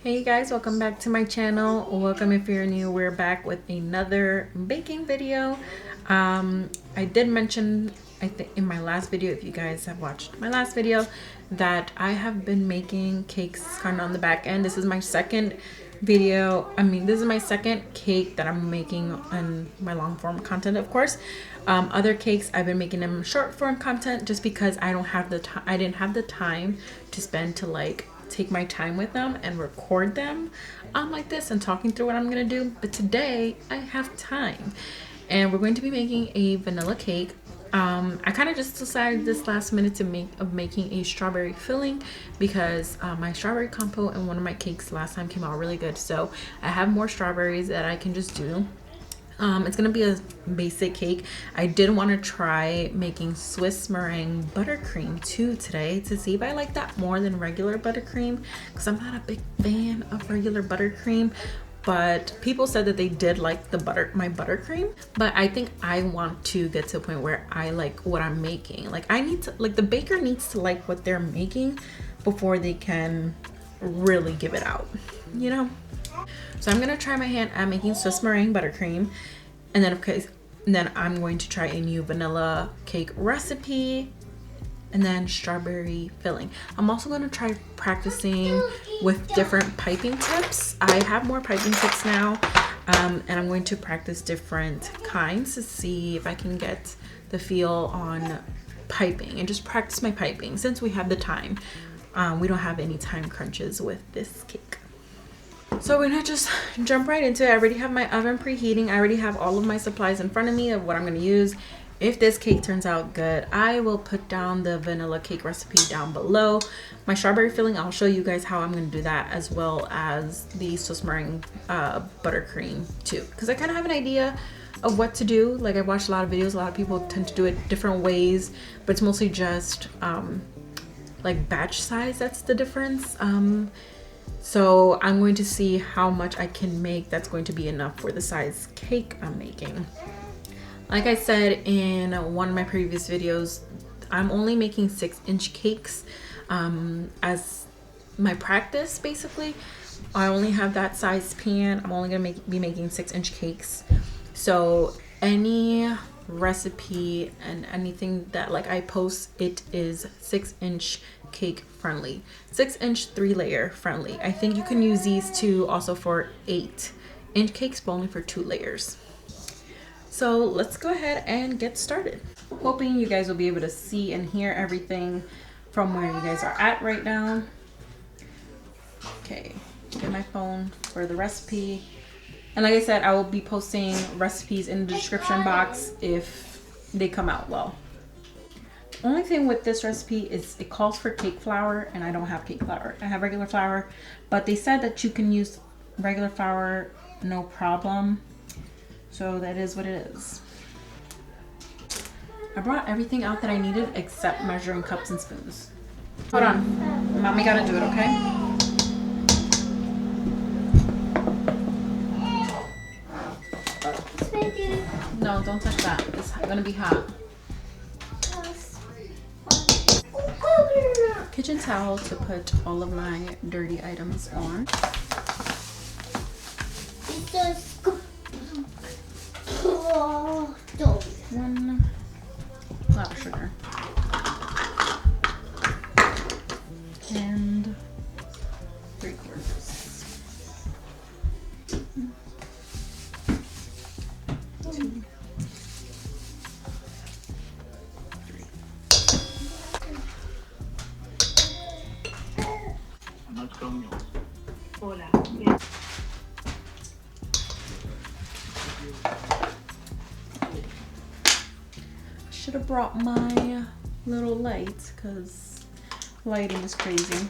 Hey guys, welcome back to my channel. Welcome if you're new. We're back with another baking video. I did mention, I think in my last video, if you guys have watched my last video, that I have been making cakes kind of on the back end. This is my second video. This is my second cake that I'm making on my long form content, of course. Other cakes I've been making them short form content just because I don't have the time. I didn't have the time to spend to like take my time with them and record them like this and talking through what I'm gonna do. But today I have time and we're going to be making a vanilla cake. I kind of just decided this last minute to making a strawberry filling because my strawberry compote and one of my cakes last time came out really good, so I have more strawberries that I can just do. It's gonna be a basic cake. I did want to try making Swiss meringue buttercream too today to see if I like that more than regular buttercream, because I'm not a big fan of regular buttercream. But people said that they did like my buttercream. But I think I want to get to a point where I like what I'm making. Like I need to, like the baker needs to like what they're making before they can really give it out, you know? So I'm gonna try my hand at making Swiss meringue buttercream, and then I'm going to try a new vanilla cake recipe, and then strawberry filling. I'm also gonna try practicing with different piping tips. I have more piping tips now, and I'm going to practice different kinds to see if I can get the feel on piping and just practice my piping since we have the time. We don't have any time crunches with this cake. So we're gonna just jump right into it. I already have my oven preheating. I already have all of my supplies in front of me of what I'm gonna use. If this cake turns out good, I will put down the vanilla cake recipe down below. My strawberry filling, I'll show you guys how I'm gonna do that, as well as the Swiss meringue buttercream too, because I kind of have an idea of what to do. Like I watched a lot of videos, a lot of people tend to do it different ways, but it's mostly just like batch size, that's the difference. So I'm going to see how much I can make that's going to be enough for the size cake I'm making. Like I said in one of my previous videos, I'm only making 6-inch cakes as my practice. Basically, I only have that size pan. I'm only gonna be making 6-inch cakes. So any recipe and anything that like I post, it is 6-inch cake friendly, 6-inch 3-layer friendly. I think you can use these two also for 8-inch cakes, but only for 2 layers. So let's go ahead and get started. Hoping you guys will be able to see and hear everything from where you guys are at right now. Okay, get my phone for the recipe. And like I said, I will be posting recipes in the description box if they come out well. The only thing with this recipe is it calls for cake flour, and I don't have cake flour. I have regular flour, but they said that you can use regular flour no problem. So that is what it is. I brought everything out that I needed except measuring cups and spoons. Hold on, mommy gotta do it, okay? No, don't touch that. It's gonna be hot. Kitchen towel to put all of my dirty items on. One lot of sugar. And 3/4. 2, 3. Hola. Should have brought my little light because lighting is crazy.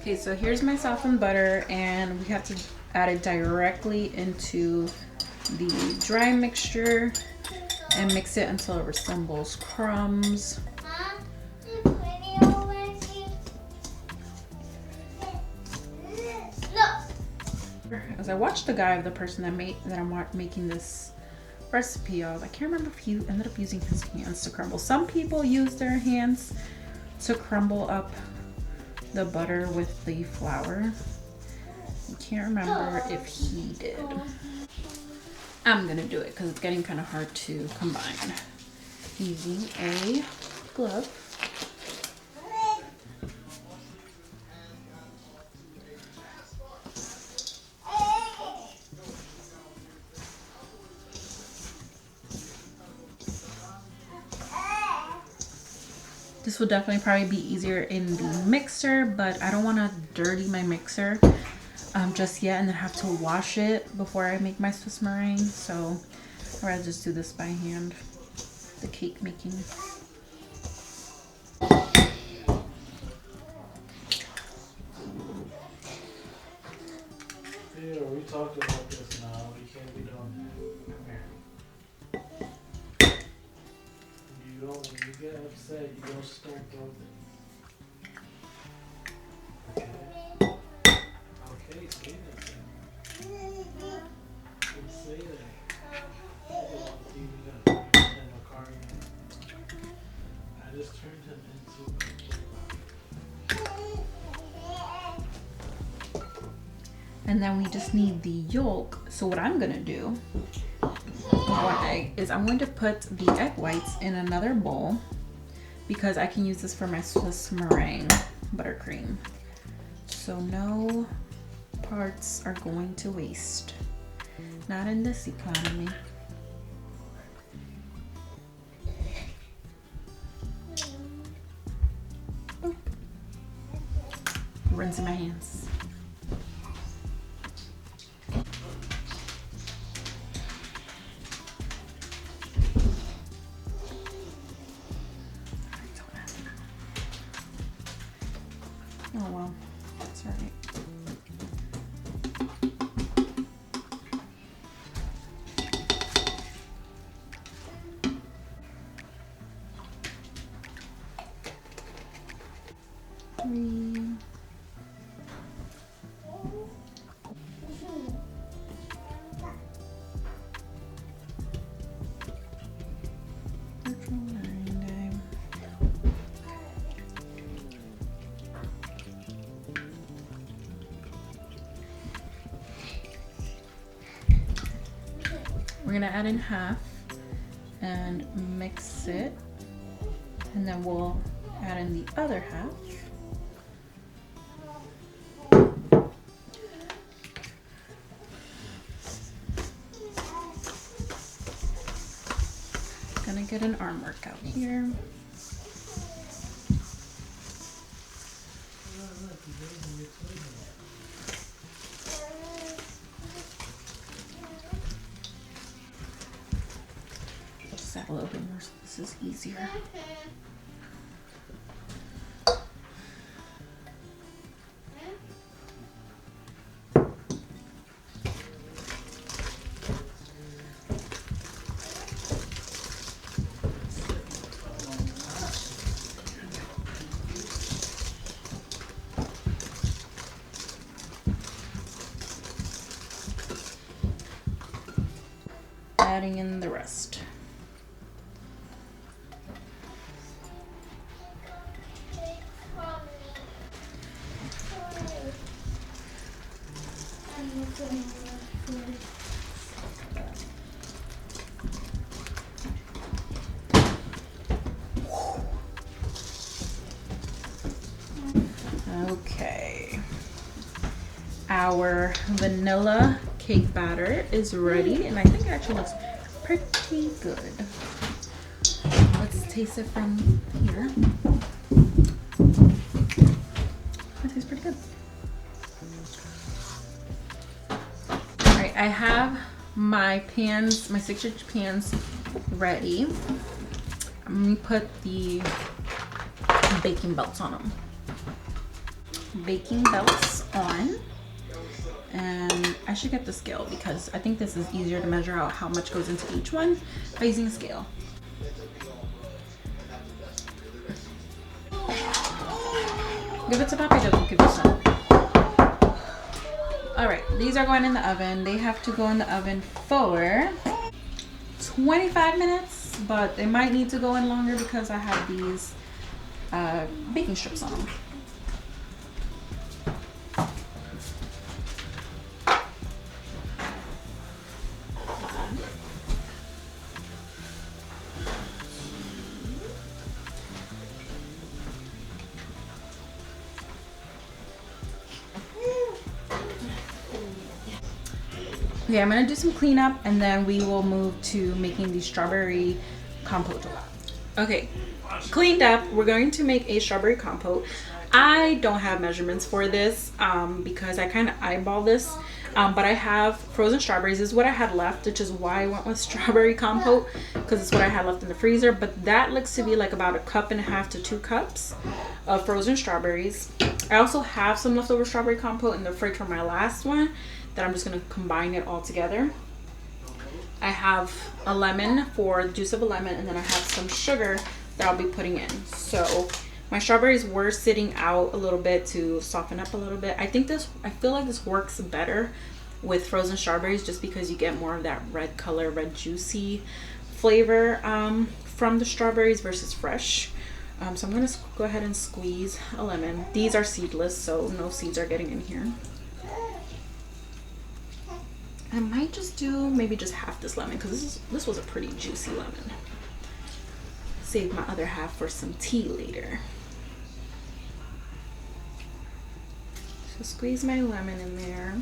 Okay, so here's my softened butter, and we have to add it directly into the dry mixture and mix it until it resembles crumbs. As I watched the guy of the person that I'm making this recipe of. I can't remember if he ended up using his hands to crumble. Some people use their hands to crumble up the butter with the flour. I can't remember if he did. I'm gonna do it because it's getting kind of hard to combine. Using a glove. This will definitely probably be easier in the mixer, but I don't want to dirty my mixer just yet and then have to wash it before I make my Swiss meringue. So I'd rather just do this by hand, the cake making. Yeah, we talked about this now. We can't be doing that. Come here. You don't, when you get upset, you don't start something. Okay? Okay, say that then. Say that. I just turned him into And then we just need the yolk. So what I'm gonna do with one egg is I'm going to put the egg whites in another bowl because I can use this for my Swiss meringue buttercream. So no parts are going to waste. Not in this economy. Rinsing my hands. Oh well, that's all right. We're gonna add in half and mix it, and then we'll add in the other half. Gonna get an arm workout here. Just add a little bit more so this is easier. Adding in the rest. Okay, our vanilla cake batter is ready, and I think it actually looks pretty good. Let's taste it from here. It tastes pretty good. All right, I have my pans, my 6-inch pans ready. I'm gonna put the baking belts on them. Baking belts on. And I should get the scale because I think this is easier to measure out how much goes into each one by using a scale. Give it to Papa, just give it some. All right, these are going in the oven. They have to go in the oven for 25 minutes, but they might need to go in longer because I have these baking strips on them. Okay, I'm gonna do some cleanup and then we will move to making the strawberry compote. Okay, cleaned up, we're going to make a strawberry compote. I don't have measurements for this because I kind of eyeball this, but I have frozen strawberries. This is what I had left, which is why I went with strawberry compote, because it's what I had left in the freezer. But that looks to be like about 1.5 cups to 2 cups of frozen strawberries. I also have some leftover strawberry compote in the fridge from my last one that I'm just going to combine it all together. I have a lemon for the juice of a lemon, and then I have some sugar that I'll be putting in. So my strawberries were sitting out a little bit to soften up a little bit. I feel like this works better with frozen strawberries just because you get more of that red color, red juicy flavor from the strawberries versus fresh. So I'm going to go ahead and squeeze a lemon. These are seedless, so no seeds are getting in here. I might just do maybe just half this lemon because this was a pretty juicy lemon. Save my other half for some tea later. So squeeze my lemon in there.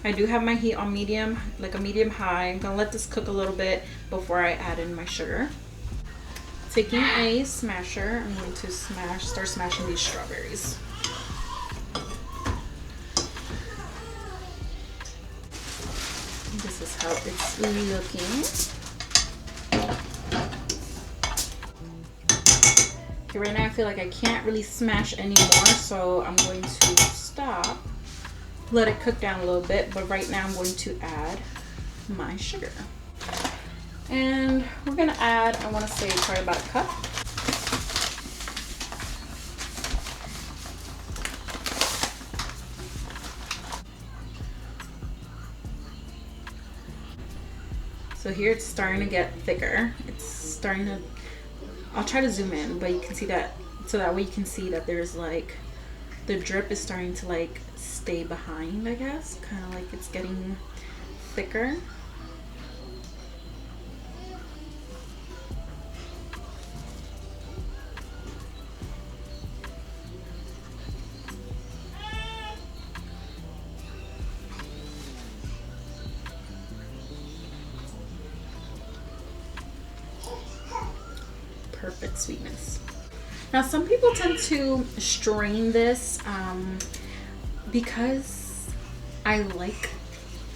I do have my heat on medium, like a medium high. I'm gonna let this cook a little bit before I add in my sugar. Taking a smasher, I'm going to start smashing these strawberries. This is how it's looking. Okay, right now I feel like I can't really smash anymore, so I'm going to stop, let it cook down a little bit, but right now I'm going to add my sugar. And we're gonna add, I wanna say probably about 1 cup. So here it's starting to get thicker. It's starting to, I'll try to zoom in, but you can see that, so that way you can see that there's like, the drip is starting to like stay behind, I guess. Kind of like it's getting thicker. Perfect sweetness. Now some people tend to strain this because I like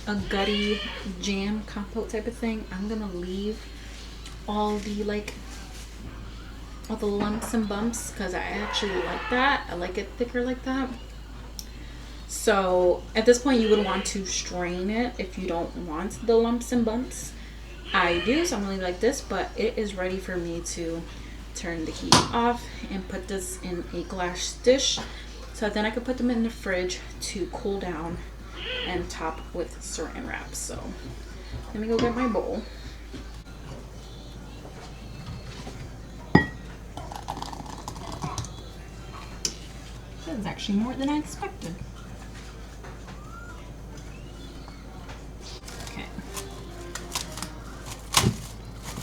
a gutty jam compote type of thing. I'm gonna leave all the lumps and bumps because I actually like that. I like it thicker like that. So at this point you would want to strain it if you don't want the lumps and bumps. I do, so I'm gonna leave it like this, but it is ready for me to turn the heat off and put this in a glass dish so then I could put them in the fridge to cool down and top with saran wrap. So let me go get my bowl. That is actually more than I expected.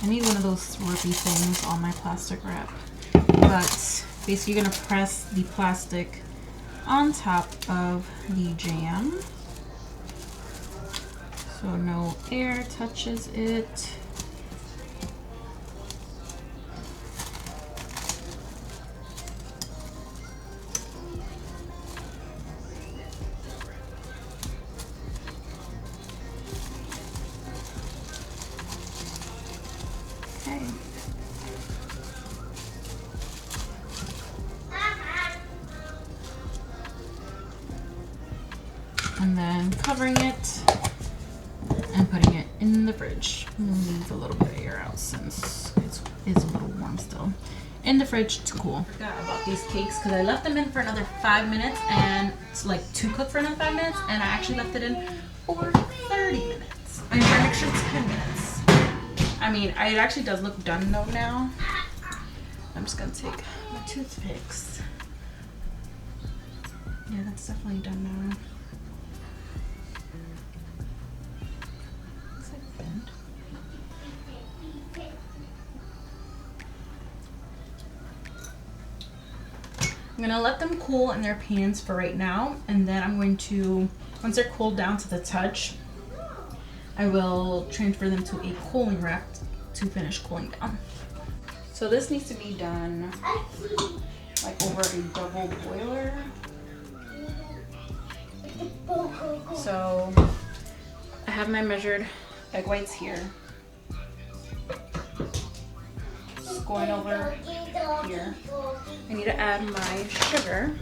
I need one of those slurpy things on my plastic wrap. But basically you're gonna press the plastic on top of the jam so no air touches it. And then covering it and putting it in the fridge. Leave a little bit of air out since it's a little warm still. In the fridge to cool. I forgot about these cakes because I left them in for another 5 minutes and it's like to cook for another 5 minutes, and I actually left it in for 30 minutes. I mean, my mixture's 10 minutes. I mean, it actually does look done though now. I'm just gonna take my toothpicks. Yeah, that's definitely done now. Looks like bent. I'm gonna let them cool in their pans for right now, and then I'm going to, once they're cooled down to the touch, I will transfer them to a cooling rack to finish cooling down. So this needs to be done like over a double boiler. So I have my measured egg whites here. Just going over here. I need to add my sugar.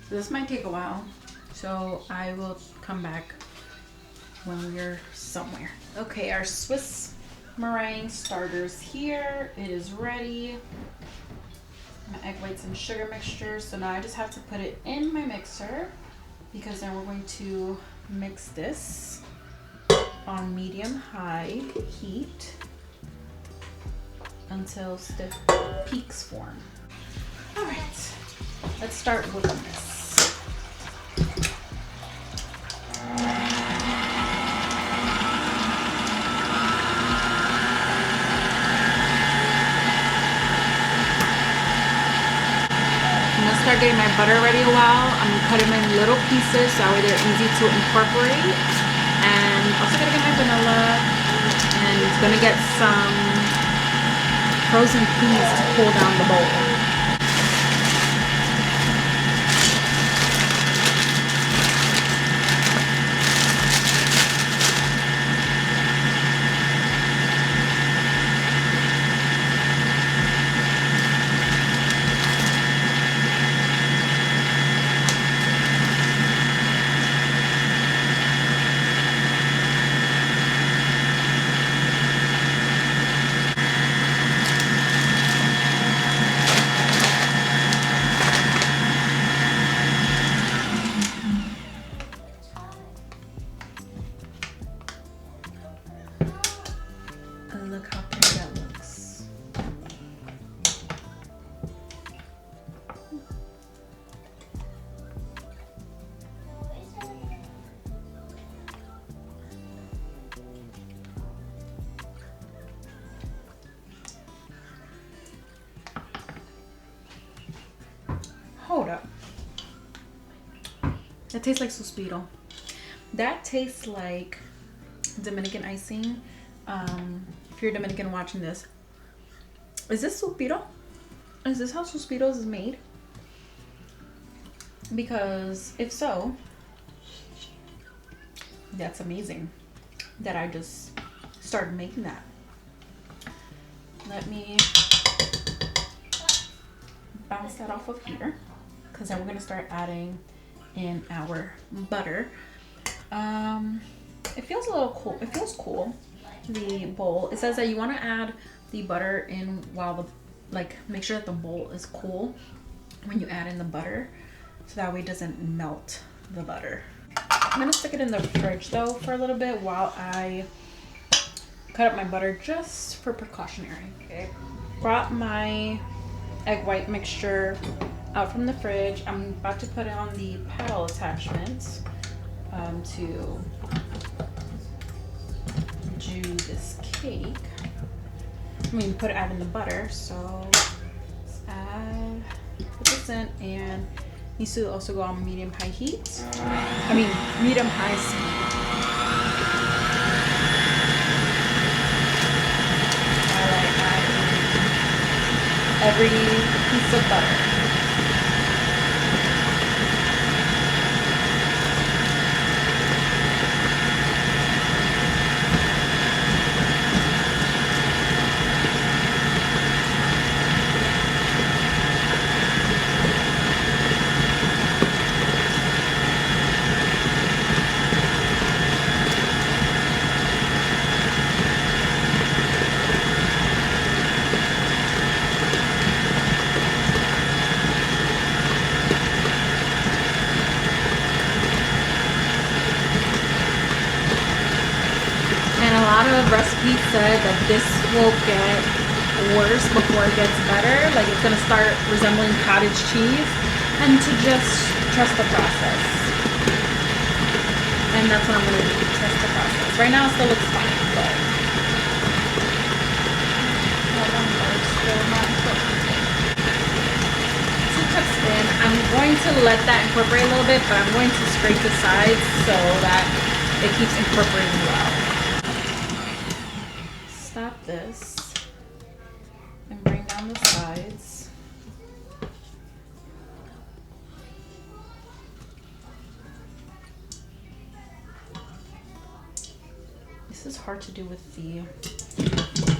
This might take a while, so I will come back when we're somewhere. Okay, our Swiss meringue starter's here. It is ready. My egg whites and sugar mixture. So now I just have to put it in my mixer, because then we're going to mix this on medium-high heat until stiff peaks form. All right, let's start whipping this. Start getting my butter ready a while. I'm gonna cut them in little pieces so that way they're easy to incorporate. And also gonna get my vanilla, and it's gonna get some frozen peas to cool down the bowl. Look how pretty that looks. Hold up. That tastes like Suspiro. That tastes like Dominican icing. If you're Dominican watching this, is this Suspiro? Is this how Suspiros is made? Because if so, that's amazing that I just started making that. Let me bounce that off of here, because then we're gonna start adding in our butter. It feels a little cool. It feels cool. The bowl, it says that you want to add the butter in while the, like, make sure that the bowl is cool when you add in the butter, so that way it doesn't melt the butter. I'm gonna stick it in the fridge though for a little bit while I cut up my butter, just for precautionary. Okay, brought my egg white mixture out from the fridge. I'm about to put it on the paddle attachment to do this cake. I mean, add in the butter. So let's put this in, and Needs to also go on medium-high heat. I mean, medium-high speed. While I add every piece of butter. And a lot of recipes said that this will get worse before it gets better. Like it's gonna start resembling cottage cheese, and to just trust the process. And that's what I'm gonna do, trust the process. Right now it still looks fine, but still not too touched in. I'm going to let that incorporate a little bit, but I'm going to scrape the sides so that it keeps incorporating well. Stop this and bring down the sides. This is hard to do with the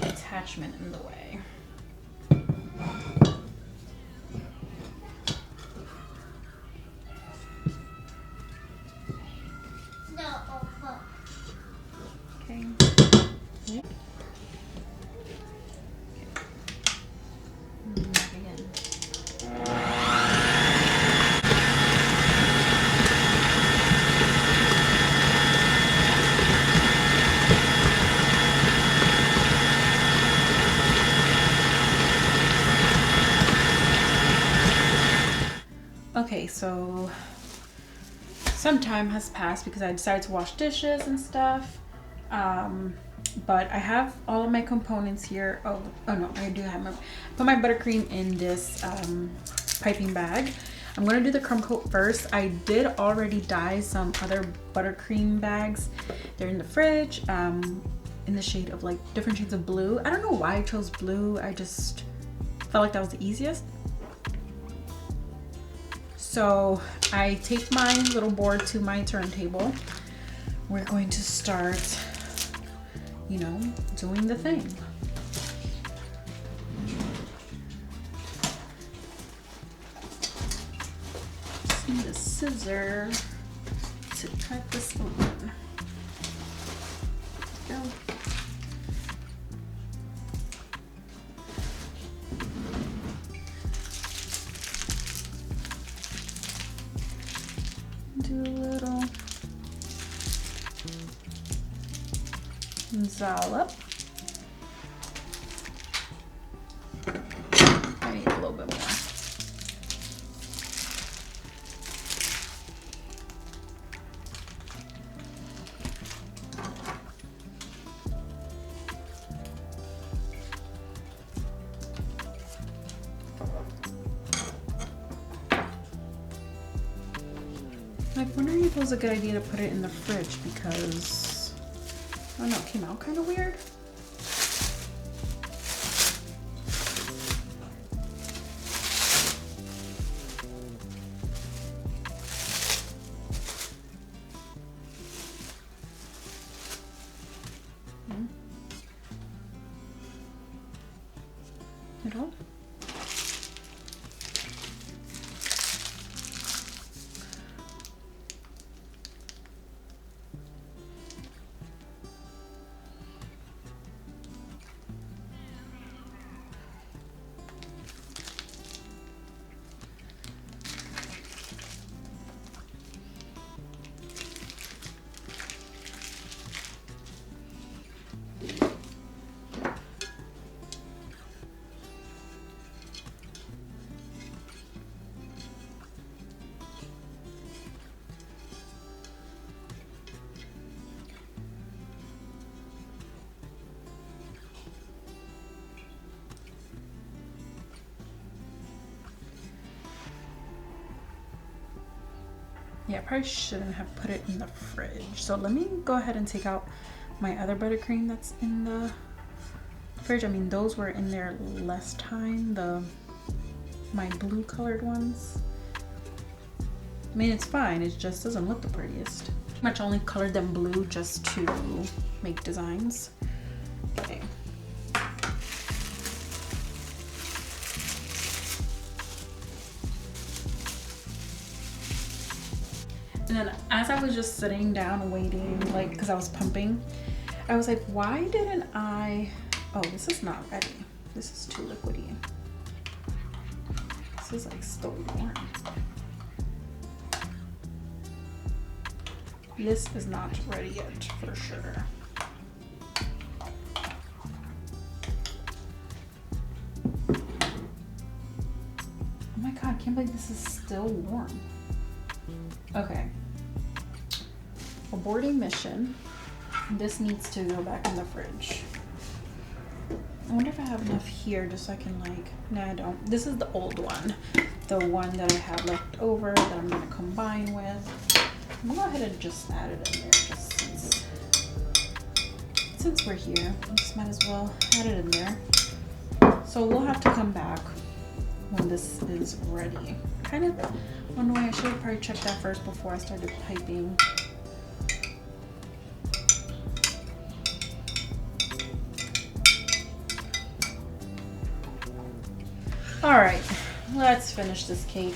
attachment in the way. Okay. Okay, so some time has passed because I decided to wash dishes and stuff. But I have all of my components here. Oh no, I do have put my buttercream in this piping bag. I'm gonna do the crumb coat first. I did already dye some other buttercream bags. They're in the fridge, in the shade of like different shades of blue. I don't know why I chose blue. I just felt like that was the easiest. So I take my little board to my turntable. We're going to start, you know, doing the thing. Just need a scissor to cut this open. Go. Do a little dollop. I need a little bit more. I'm wondering if it was a good idea to put it in the fridge because, I don't know, it came out kind of weird. At all? Yeah, I probably shouldn't have put it in the fridge. So let me go ahead and take out my other buttercream that's in the fridge. I mean, those were in there less time, my blue colored ones. I mean, it's fine, it just doesn't look the prettiest. Pretty much only colored them blue just to make designs. Okay. And then as I was just sitting down waiting, like, because I was pumping, I was like, why didn't I, oh, this is not ready. This is too liquidy. This is like still warm. This is not ready yet for sure. Oh my God, I can't believe this is still warm. Okay. Aborting mission. This needs to go back in the fridge. I wonder if I have enough here just so I can like, no, I don't. This is the old one. The one that I have left over that I'm gonna combine with. I'm gonna go ahead and just add it in there just since we're here. I just might as well add it in there. So we'll have to come back when this is ready. Kind of on the way, I should have probably checked that first before I started piping. All right, let's finish this cake.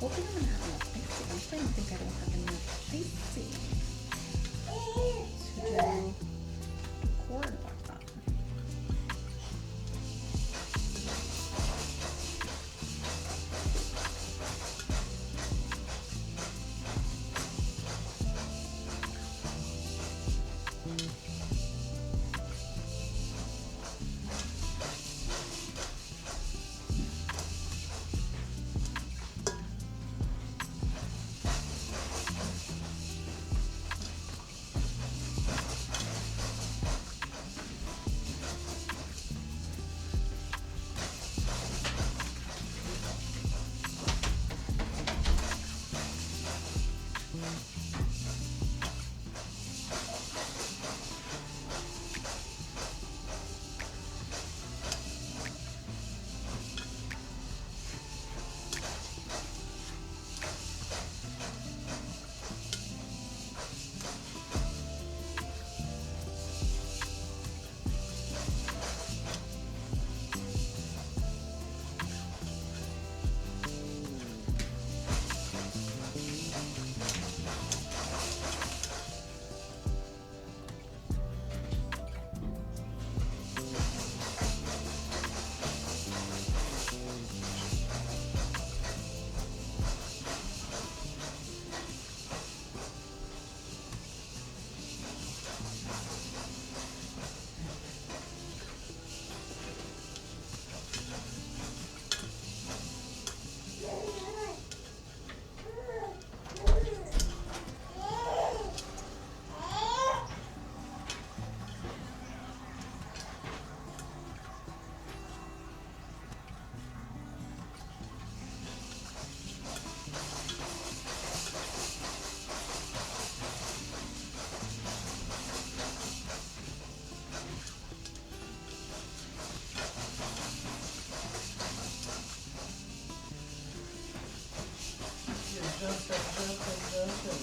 hoping I'm gonna have enough icing. I'm starting to think I don't have enough icing to do corn like that. Jumping.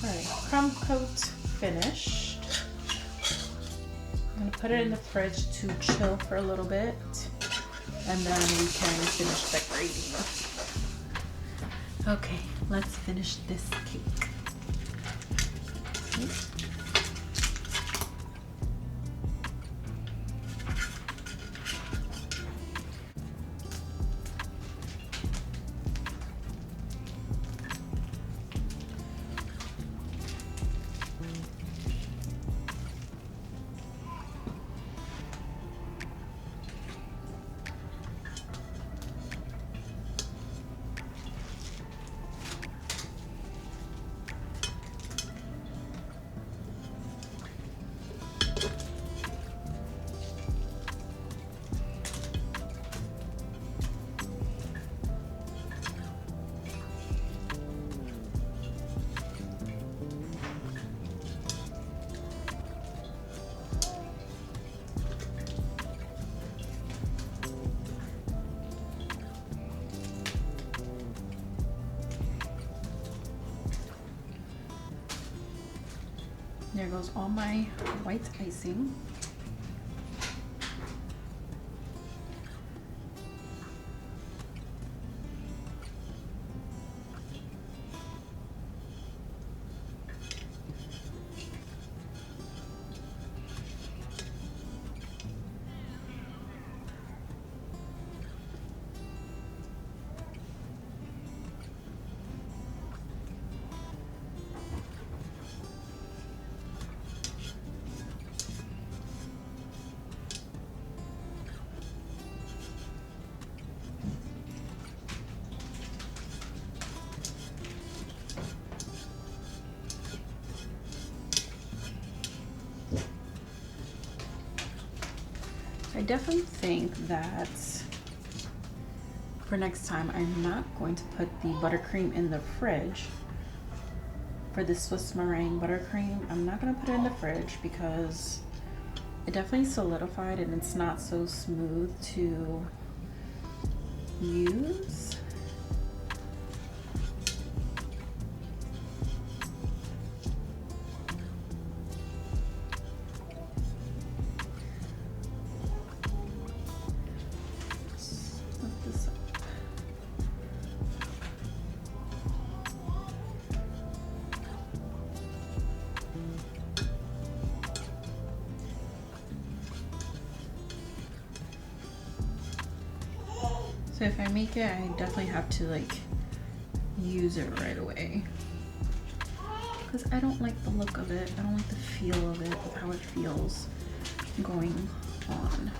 Alright, crumb coat finished. I'm gonna put it in the fridge to chill for a little bit, and then we can finish decorating. Okay, let's finish this cake. There goes all my white icing. I definitely think that for next time, I'm not going to put the buttercream in the fridge. For this Swiss meringue buttercream, I'm not gonna put it in the fridge because it definitely solidified and it's not so smooth to use. So if I make it, I definitely have to like use it right away because I don't like the look of it. I don't like the feel of it, of how it feels going on.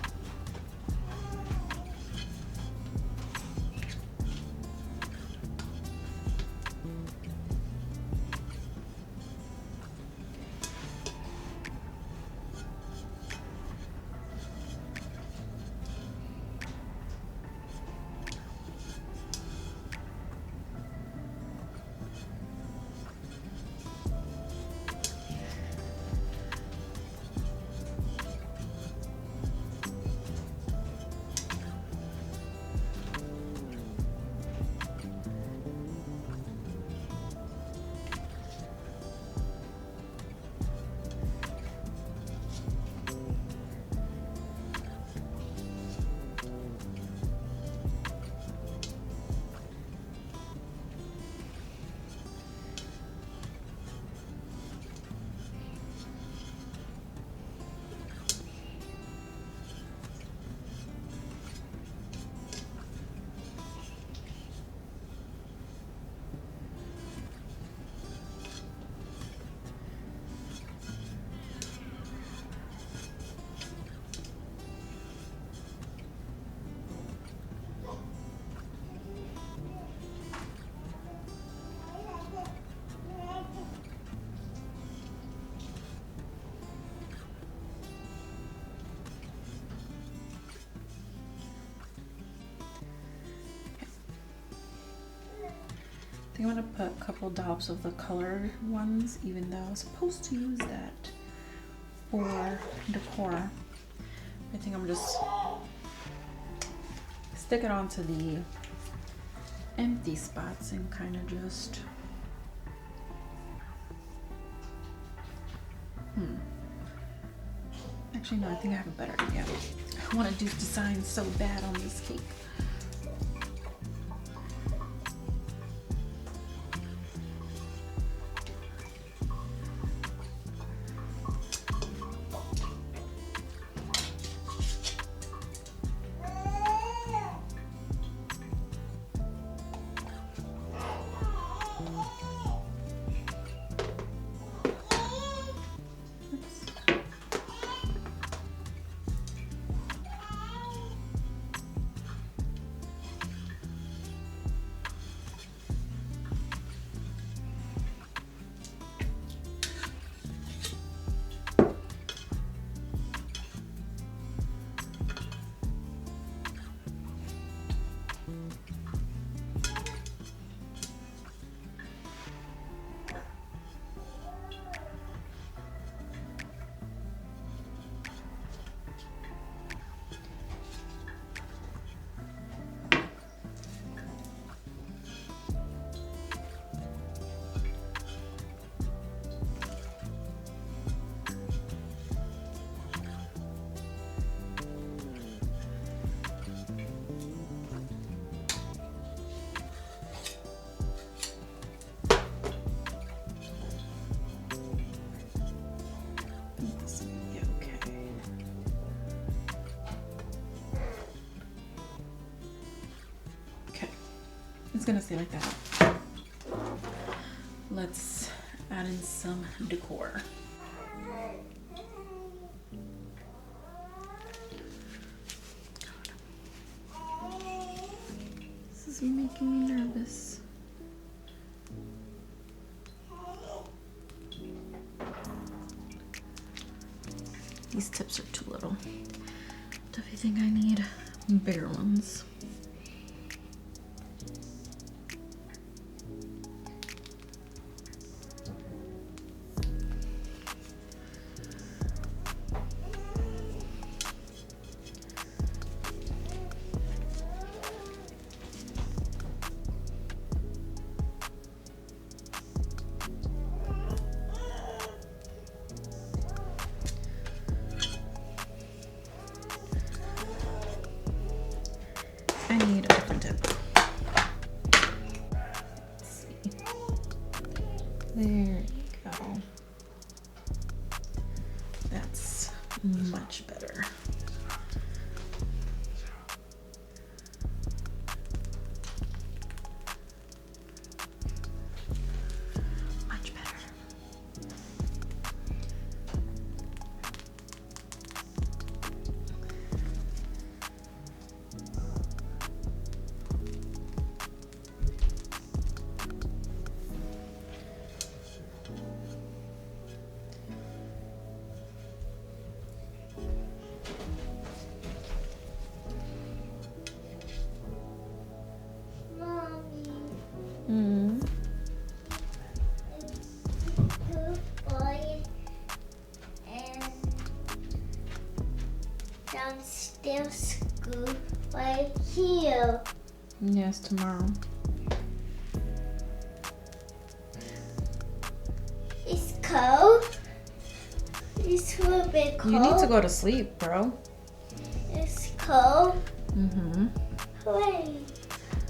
I think I'm gonna put a couple dollars of the colored ones, even though I was supposed to use that for decor. I think I'm just stick it onto the empty spots and kind of just Actually, no, I think I have a better idea. I want to do designs so bad on this cake. It's gonna stay like that. Let's add in some decor. This is making me nervous. These tips are too little. Definitely think I need bigger ones. I need a different tip. Let's see. There you go. That's much better. Much better. Mm. Boy and downstairs school right here. Yes, tomorrow. It's cold. It's a little bit cold. You need to go to sleep, bro. It's cold. Mm-hmm. Wait.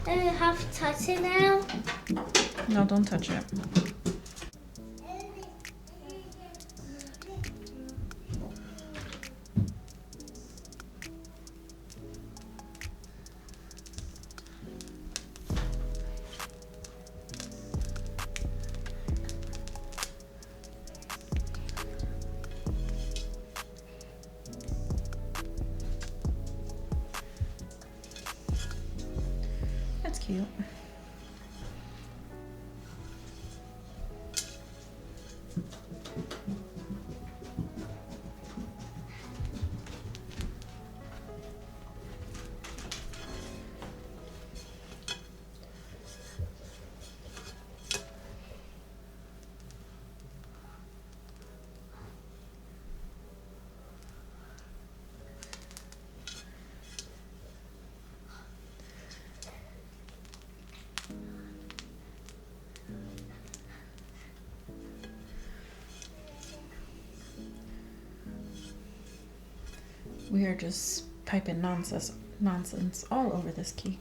I have to touch it now. No, don't touch it. That's cute. We are just piping nonsense all over this cake.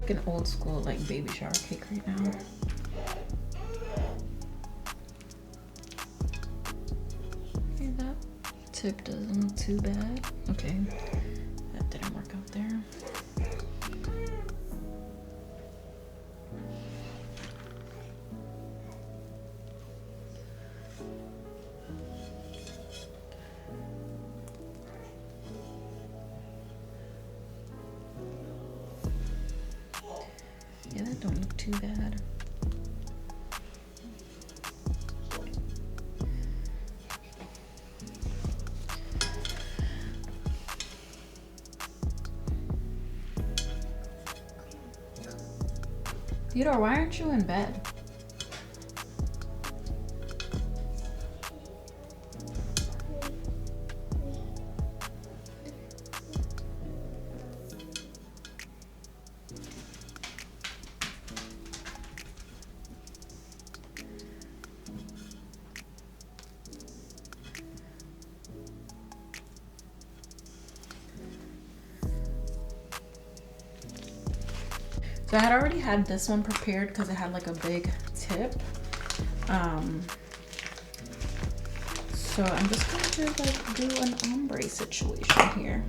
Like an old school like baby shower cake right now. Okay, that tip doesn't look too bad. Okay, that didn't work out there. Yeah, that don't look too bad. Theodore, why aren't you in bed? So I had already had this one prepared because it had like a big tip. So I'm just going to like do an ombre situation here.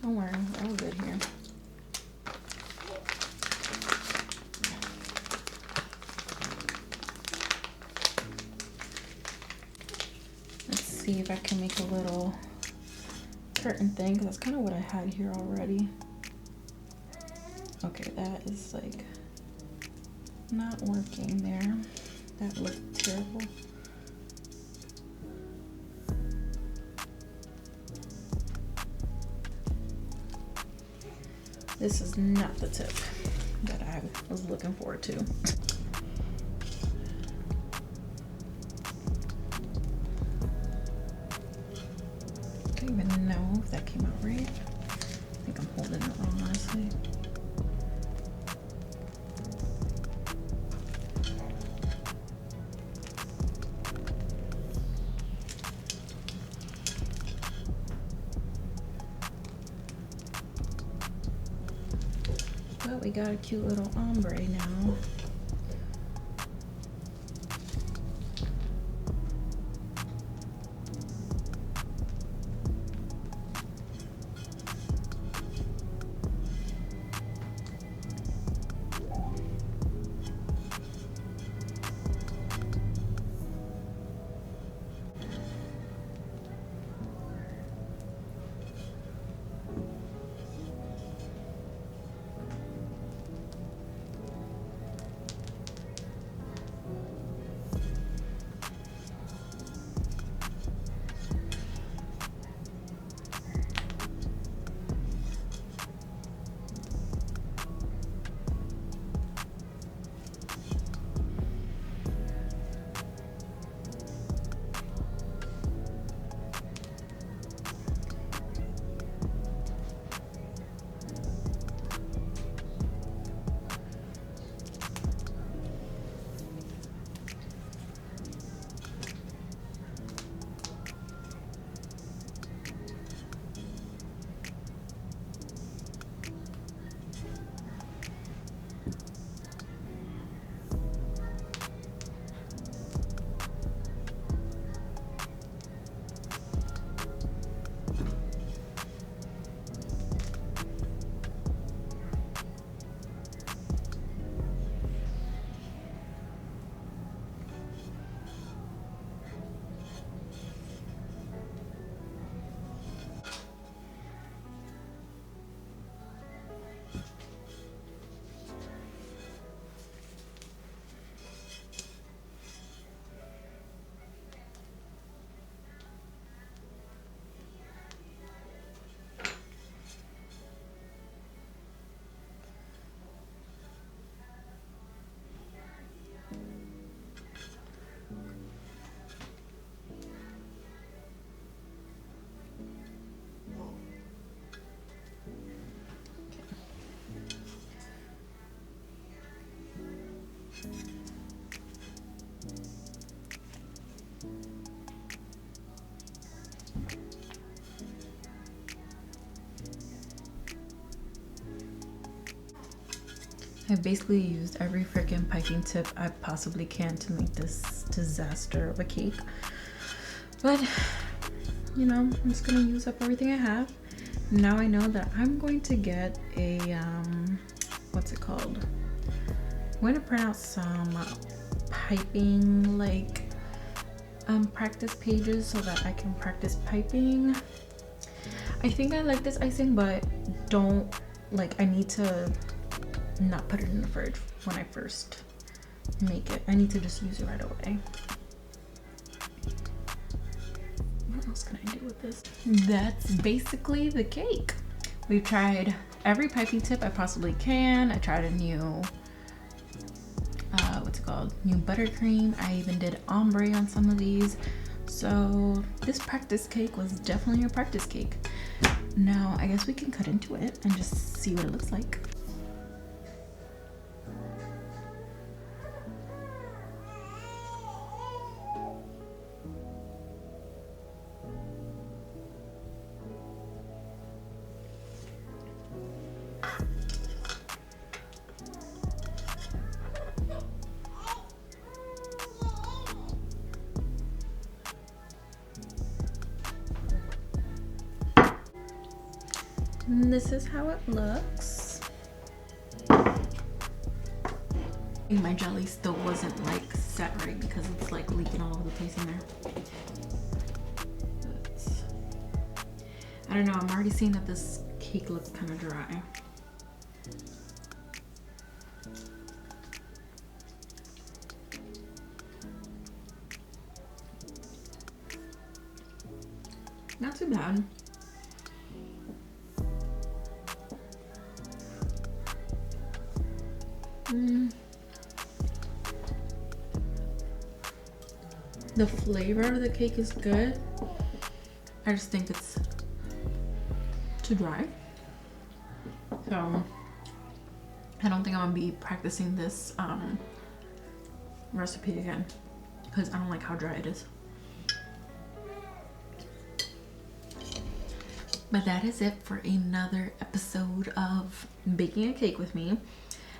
Don't worry, we're all good here. Let's see if I can make a little curtain thing, because that's kind of what I had here already. Okay, that is like not working there. That looked terrible. This is not the tip that I was looking forward to. I don't even know if that came out right. I think I'm holding it wrong, honestly. But we got a cute little ombre now. I basically used every freaking piping tip I possibly can to make this disaster of a cake. But, you know, I'm just gonna use up everything I have. Now I know that I'm going to get a, what's it called? I'm going to print out some piping, like, practice pages so that I can practice piping. I think I like this icing, but don't, like, I need to not put it in the fridge when I first make it. I need to just use it right away. What else can I do with this? That's basically the cake. We've tried every piping tip I possibly can. I tried a new, what's it called? New buttercream. I even did ombre on some of these. So this practice cake was definitely a practice cake. Now I guess we can cut into it and just see what it looks like. And this is how it looks. My jelly still wasn't like set right because it's like leaking all over the place in there. But I don't know, I'm already seeing that this cake looks kind of dry. Not too bad. The flavor of the cake is good. I just think it's too dry. So I don't think I'm gonna be practicing this recipe again because I don't like how dry it is. But that is it for another episode of baking a cake with me.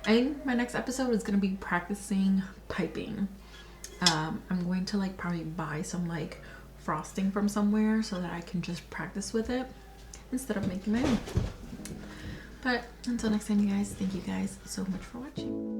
I think my next episode is gonna be practicing piping. I'm going to like probably buy some like frosting from somewhere so that I can just practice with it instead of making my own. But until next time, you guys, thank you guys so much for watching.